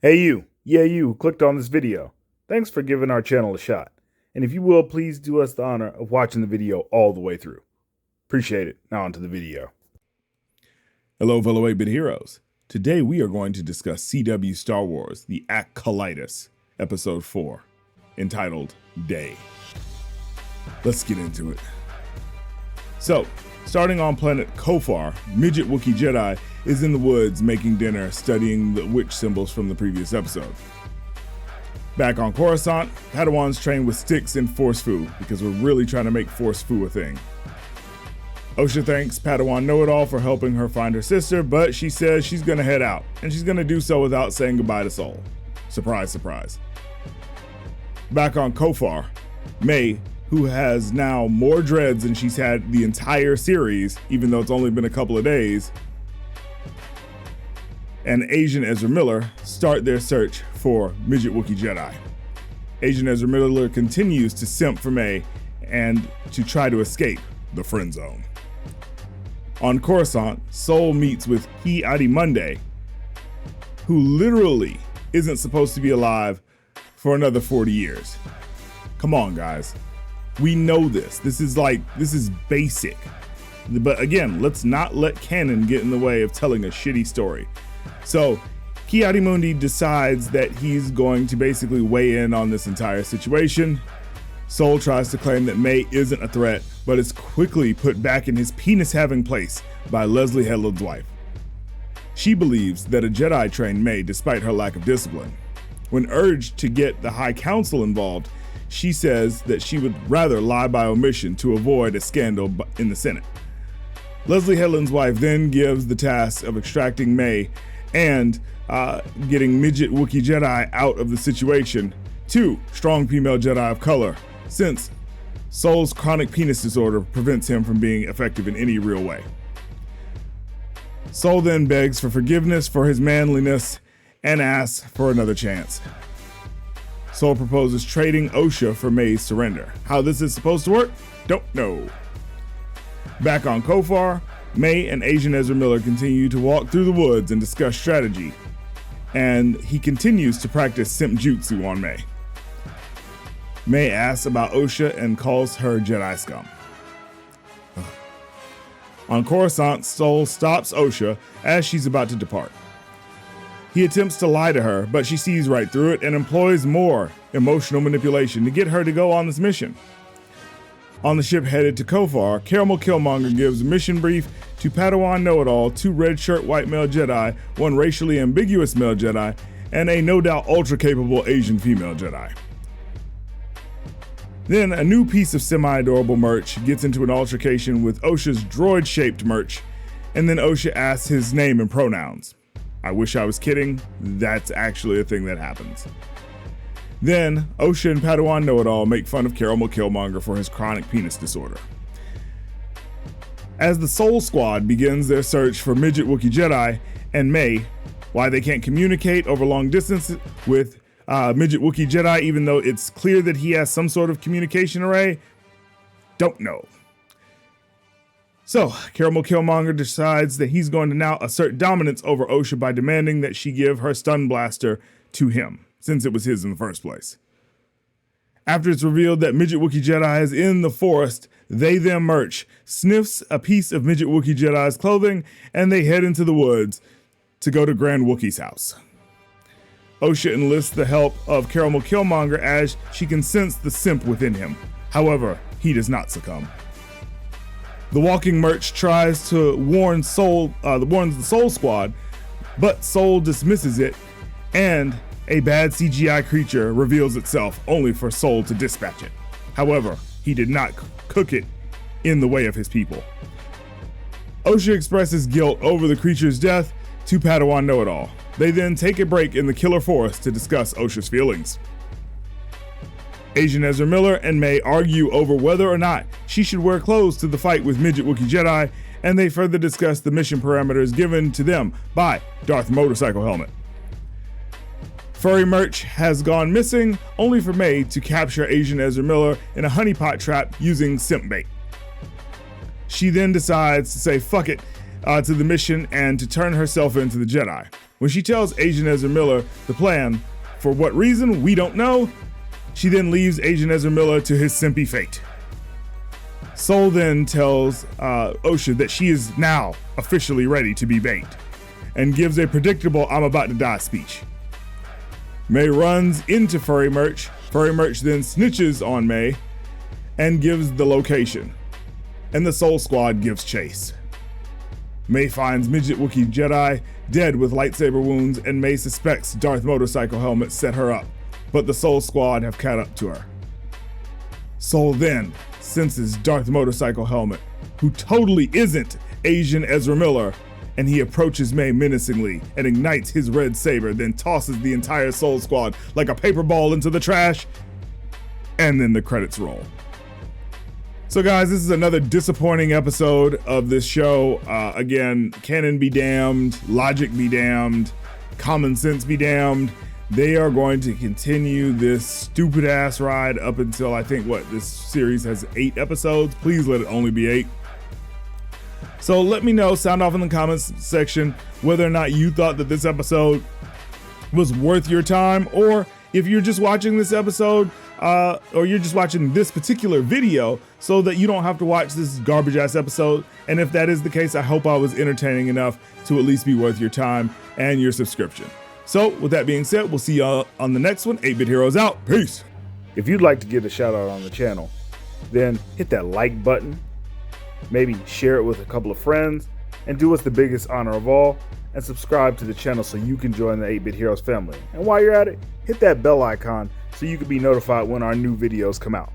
Hey you, yeah you who clicked on this video. Thanks for giving our channel a shot. And if you will, please do us the honor of watching the video all the way through. Appreciate it. Now onto the video. Hello fellow 8-bit heroes. Today we are going to discuss CW Star Wars The Acolyte, Episode 4, entitled Day. Let's get into it. So, starting on planet Kofar, Midget Wookiee Jedi is in the woods making dinner, studying the witch symbols from the previous episode. Back on Coruscant, Padawans train with sticks and Force Fu, because we're really trying to make Force Fu a thing. Osha thanks Padawan Know-It-All for helping her find her sister, but she says she's gonna head out, and she's gonna do so without saying goodbye to Sol. Surprise, surprise. Back on Kofar, May, who has now more dreads than she's had the entire series, even though it's only been a couple of days, and Asian Ezra Miller start their search for Midget Wookiee Jedi. Asian Ezra Miller continues to simp for May and to try to escape the friend zone. On Coruscant, Sol meets with Ki-Adi-Mundi, who literally isn't supposed to be alive for another 40 years. Come on, guys. We know this. This is basic. But again, let's not let canon get in the way of telling a shitty story. So, Ki-Adi-Mundi decides that he's going to basically weigh in on this entire situation. Sol tries to claim that May isn't a threat, but is quickly put back in his penis-having place by Leslie Headland's wife. She believes that a Jedi trained May despite her lack of discipline. When urged to get the High Council involved, she says that she would rather lie by omission to avoid a scandal in the Senate. Leslie Headland's wife then gives the task of extracting May and getting Midget Wookiee Jedi out of the situation to strong female Jedi of color, since Sol's chronic penis disorder prevents him from being effective in any real way. Sol then begs for forgiveness for his manliness and asks for another chance. Sol proposes trading Osha for May's surrender. How this is supposed to work? Don't know. Back on Kofar, May and Asian Ezra Miller continue to walk through the woods and discuss strategy, and he continues to practice simp jutsu on May. May asks about Osha and calls her Jedi scum. On Coruscant, Sol stops Osha as she's about to depart. He attempts to lie to her, but she sees right through it and employs more emotional manipulation to get her to go on this mission. On the ship headed to Kofar, Caramel Killmonger gives a mission brief to Padawan Know-It-All, 2 red shirt white male Jedi, 1 racially ambiguous male Jedi, and a no doubt ultra capable Asian female Jedi. Then a new piece of semi-adorable merch gets into an altercation with Osha's droid-shaped merch, and then Osha asks his name and pronouns. I wish I was kidding, that's actually a thing that happens. Then, Osha and Padawan Know-It-All make fun of Caramel Killmonger for his chronic penis disorder. As the Soul Squad begins their search for Midget Wookiee Jedi and May, why they can't communicate over long distance with Midget Wookiee Jedi, even though it's clear that he has some sort of communication array, don't know. So, Caramel Killmonger decides that he's going to now assert dominance over Osha by demanding that she give her stun blaster to him, since it was his in the first place. After it's revealed that Midget Wookiee Jedi is in the forest, they then merch, sniffs a piece of Midget Wookiee Jedi's clothing, and they head into the woods to go to Grand Wookiee's house. Osha enlists the help of Caramel Killmonger as she can sense the simp within him. However, he does not succumb. The walking merch tries to warn warns the Soul Squad, but Sol dismisses it, and a bad CGI creature reveals itself only for Sol to dispatch it. However, he did not cook it in the way of his people. Osha expresses guilt over the creature's death to Padawan Know-It-All. They then take a break in the killer forest to discuss Osha's feelings. Asian Ezra Miller and May argue over whether or not she should wear clothes to the fight with Midget Wookiee Jedi, and they further discuss the mission parameters given to them by Darth Motorcycle Helmet. Furry merch has gone missing, only for May to capture Asian Ezra Miller in a honeypot trap using simp bait. She then decides to say fuck it to the mission and to turn herself into the Jedi. When she tells Agent Ezra Miller the plan, for what reason, we don't know, she then leaves Agent Ezra Miller to his simpy fate. Sol then tells Osha that she is now officially ready to be bait, and gives a predictable "I'm about to die" speech. May runs into Furry Merch. Furry Merch then snitches on May and gives the location, and the Soul Squad gives chase. May finds Midget Wookiee Jedi dead with lightsaber wounds, and May suspects Darth Motorcycle Helmet set her up, but the Soul Squad have caught up to her. Sol then senses Darth Motorcycle Helmet, who totally isn't Asian Ezra Miller, and he approaches May menacingly and ignites his red saber, then tosses the entire Soul Squad like a paper ball into the trash, and then the credits roll. So guys, this is another disappointing episode of this show. Again, canon be damned, logic be damned, common sense be damned. They are going to continue this stupid ass ride up until I think this series has 8 episodes. Please let it only be 8. So let me know, sound off in the comments section, whether or not you thought that this episode was worth your time, or if you're just watching this episode, or you're just watching this particular video so that you don't have to watch this garbage ass episode. And if that is the case, I hope I was entertaining enough to at least be worth your time and your subscription. So with that being said, we'll see y'all on the next one. 8-Bit Heroes out. Peace. If you'd like to get a shout out on the channel, then hit that like button, maybe share it with a couple of friends, and do us the biggest honor of all, and subscribe to the channel so you can join the 8-Bit Heroes family. And while you're at it, hit that bell icon so you can be notified when our new videos come out.